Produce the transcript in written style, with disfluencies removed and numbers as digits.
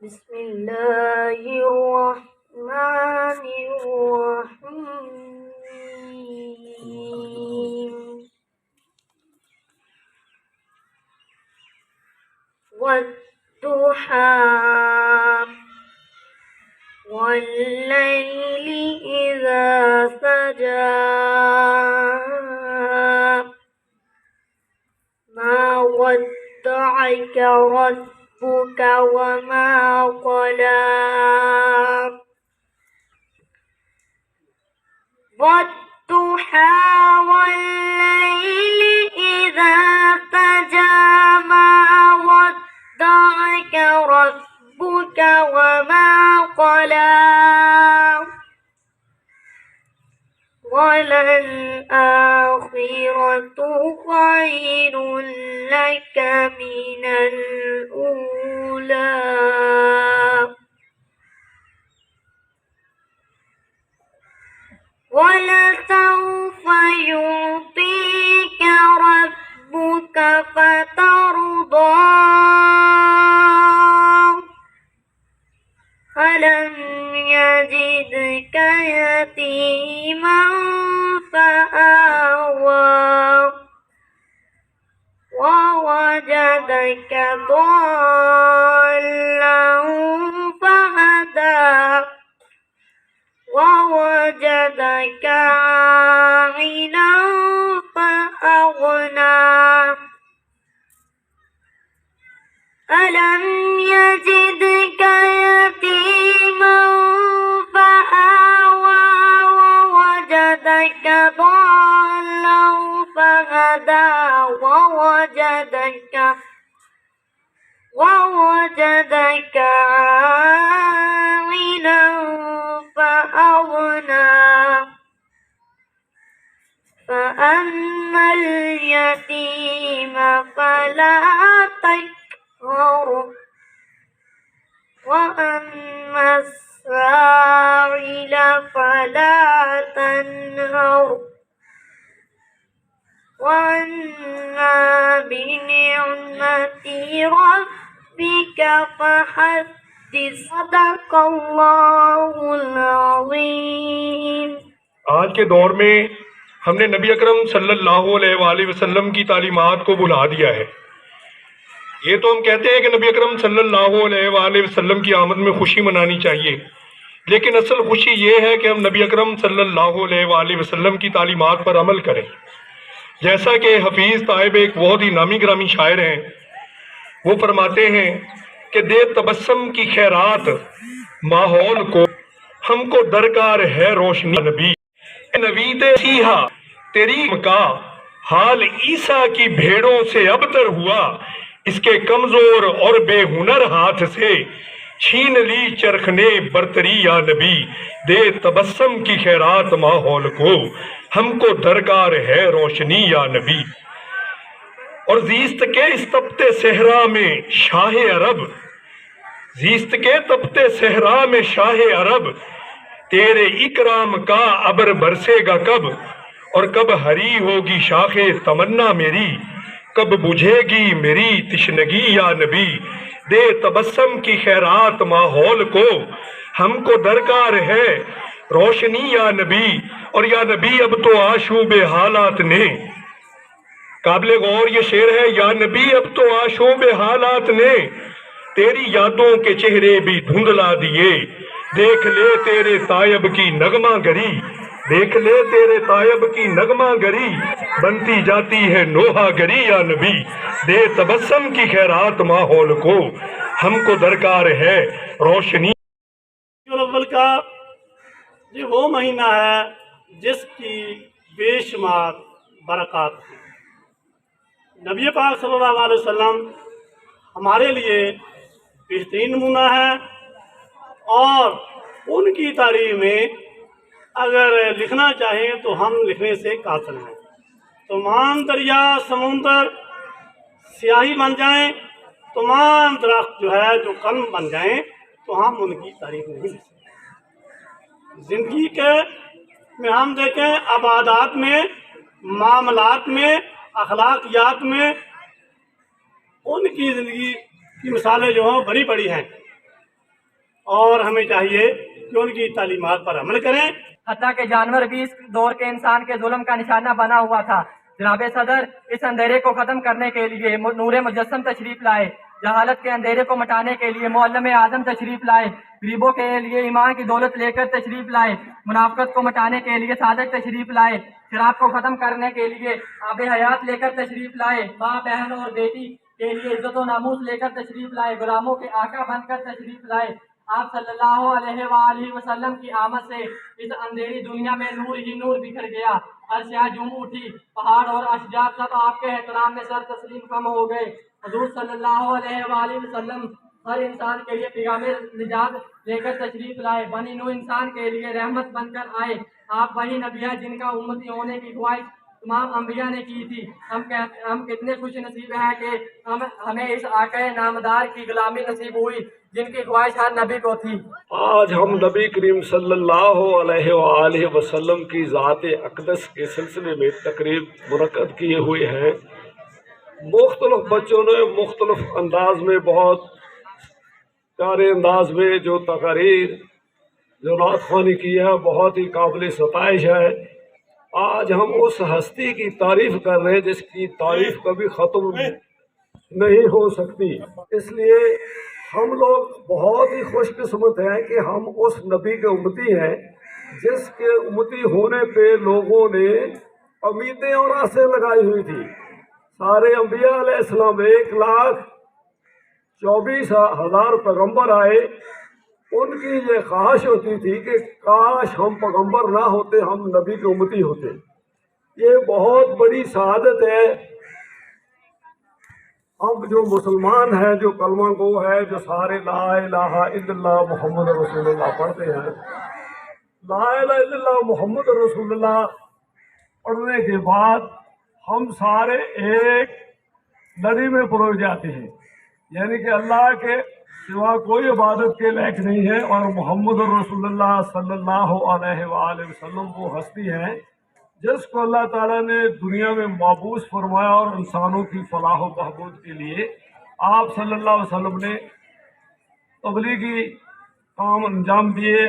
بسم الله الرحمن الرحيم والضحى والليل إذا سجى ما ودعك ربك وما قلى والضحى والليل إذا سجى ما ودعك ربك وما قلى وللآخرة خير لك من الأولى ولسوف يعطيك ربك فترضى ألم يجدك يتيما فآوى ووجدك ضالا فهدى ووجدك عائلا فأغنى ألم يجدك يتيما فآوى ووجدك ضالا فهدى ووجدك عائلا فأغنى فأما اليتيم فلا تقهر وأما السائل فلا تنهر وأما بنعمة ربك فحدث صدق اللہ العظیم۔ آج کے دور میں ہم نے نبی اکرم صلی اللہ علیہ وآلہ وسلم کی تعلیمات کو بھلا دیا ہے۔ یہ تو ہم کہتے ہیں کہ نبی اکرم صلی اللہ علیہ وآلہ وسلم کی آمد میں خوشی منانی چاہیے، لیکن اصل خوشی یہ ہے کہ ہم نبی اکرم صلی اللہ علیہ وآلہ وسلم کی تعلیمات پر عمل کریں۔ جیسا کہ حفیظ طائب ایک بہت ہی نامی گرامی شاعر ہیں، وہ فرماتے ہیں کہ دے تبسم کی خیرات ماحول کو، ہم کو درکار ہے روشنی نبی۔ اے نبی مسیحا تیری کا حال عیسیٰ کی بھیڑوں سے ابتر ہوا، اس کے کمزور اور بے ہنر ہاتھ سے چھین لی چرخ نے برتری یا نبی۔ دے تبسم کی خیرات ماحول کو، ہم کو درکار ہے روشنی یا نبی۔ اور زیست کے اس تپتے صحرا میں شاہ عرب، زیست کے تپتے صحرا میں شاہ عرب، تیرے اکرام کا ابر برسے گا کب، اور کب ہری ہوگی شاخ تمنا میری، کب بجھے گی میری تشنگی یا نبی۔ دے تبسم کی خیرات ماحول کو، ہم کو درکار ہے روشنی یا نبی۔ اور یا نبی اب تو آشوب حالات نے، قابل غور یہ شعر ہے، یا نبی اب تو آشوب حالات نے تیری یادوں کے چہرے بھی دھندلا دیے۔ دیکھ لے تیرے طائب کی نغمہ گری، دیکھ لے تیرے طائب کی نغمہ گری، بنتی جاتی ہے نوحہ گری یا نبی۔ دے تبسم کی خیرات ماحول کو، ہم کو درکار ہے روشنی۔ الاول کا یہ وہ مہینہ ہے جس کی بے شمار برکات ہیں۔ نبی پاک صلی اللہ علیہ وسلم ہمارے لیے بہترین نمونہ ہے، اور ان کی تعریف میں اگر لکھنا چاہیں تو ہم لکھنے سے قاصر ہیں۔ تمام دریا سمندر سیاہی بن جائیں، تمام درخت جو ہے جو قلم بن جائیں، تو ہم ان کی تعریف نہیں لکھ سکتے۔ زندگی کے میں ہم دیکھیں عبادات میں، معاملات میں، اخلاقیات میں ان کی زندگی کی مثالیں جو ہیں بڑی بڑی ہیں، اور ہمیں چاہیے کہ ان کی تعلیمات پر عمل کریں۔ حتیٰ کہ جانور بھی اس دور کے انسان کے ظلم کا نشانہ بنا ہوا تھا۔ جناب صدر اس اندھیرے کو ختم کرنے کے لیے نور مجسم تشریف لائے، جہالت کے اندھیرے کو مٹانے کے لیے معلم اعظم تشریف لائے، غریبوں کے لیے ایمان کی دولت لے کر تشریف لائے، منافقت کو مٹانے کے لیے صادق تشریف لائے، شراب کو ختم کرنے کے لیے آب حیات لے کر تشریف لائے، ماں بہن اور بیٹی کے لیے عزت و ناموس لے کر تشریف لائے، غلاموں کے آقا بن کر تشریف لائے۔ آپ صلی اللہ علیہ وآلہ وسلم کی آمد سے اس اندھیری دنیا میں نور ہی نور بکھر گیا، عرشیں جھوم اٹھی، پہاڑ اور اشجار سب آپ کے احترام میں سر تسلیم خم ہو گئے۔ حضور صلی اللہ علیہ وآلہ وسلم ہر انسان کے لیے پیغام نجات لے کر تشریف لائے، بنی نوع انسان کے لیے رحمت بن کر آئے۔ آپ وہی نبی ہیں جن کا امتی ہونے کی خواہش تمام انبیاء نے کی تھی۔ ہم کتنے خوش نصیب ہیں کہ ہمیں اس آقا نامدار کی غلامی نصیب ہوئی جن کی خواہش ہر نبی کو تھی۔ آج ہم نبی کریم صلی اللہ علیہ وآلہ وسلم کی ذات اقدس کے سلسلے میں تقریب منعقد کیے ہوئے ہیں۔ مختلف بچوں نے مختلف انداز میں، بہت پیارے انداز میں جو تقاریر جو نعت خوانی کی ہے بہت ہی قابل ستائش ہے۔ آج ہم اس ہستی کی تعریف کر رہے ہیں جس کی تعریف کبھی ختم نہیں ہو سکتی، اس لیے ہم لوگ بہت ہی خوش قسمت ہیں کہ ہم اس نبی کے امتی ہیں جس کے امتی ہونے پہ لوگوں نے امیدیں اور آسیں لگائی ہوئی تھی۔ سارے انبیاء علیہ السلام 1,24,000 پیغمبر آئے، ان کی یہ خواہش ہوتی تھی کہ کاش ہم پیغمبر نہ ہوتے، ہم نبی کے امتی ہوتے۔ یہ بہت بڑی سعادت ہے۔ اب جو مسلمان ہیں، جو کلمہ گو ہے، جو سارے لا الہ الا اللہ محمد رسول اللہ پڑھتے ہیں، لا الہ الا اللہ محمد رسول اللہ پڑھنے کے بعد ہم سارے ایک لڑی میں پروئے جاتے ہیں، یعنی کہ اللہ کے سوا کوئی عبادت کے لائق نہیں ہے، اور محمد رسول اللہ صلی اللہ علیہ وآلہ وسلم وہ ہستی ہیں جس کو اللہ تعالیٰ نے دنیا میں مبعوث فرمایا، اور انسانوں کی فلاح و بہبود کے لیے آپ صلی اللہ علیہ وسلم نے تبلیغی کام انجام دیے۔